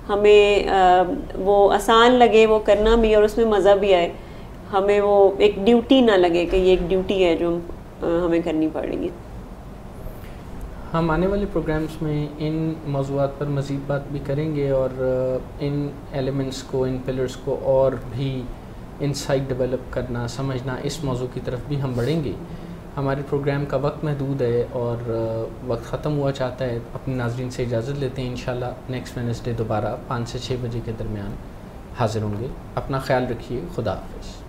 हमें वो आसान लगे वो करना भी और उसमें मज़ा भी आए, हमें वो एक ड्यूटी ना लगे कि ये एक ड्यूटी है जो हमें करनी पड़ेगी। हम आने वाले प्रोग्राम्स में इन मौज़ूआत पर मज़ीद बात भी करेंगे और इन एलिमेंट्स को, इन पिलर्स को और भी इंसाइट डेवलप करना, समझना, इस मौजू की तरफ भी हम बढ़ेंगे। हमारे प्रोग्राम का वक्त महदूद है और वक्त ख़त्म हुआ चाहता है। अपने नाज़रीन से इजाज़त लेते हैं। इंशाल्लाह नेक्स्ट वेडनेसडे दोबारा 5 से 6 बजे के दरमियान हाज़िर होंगे। अपना ख्याल रखिए। खुदा हाफ़िज़।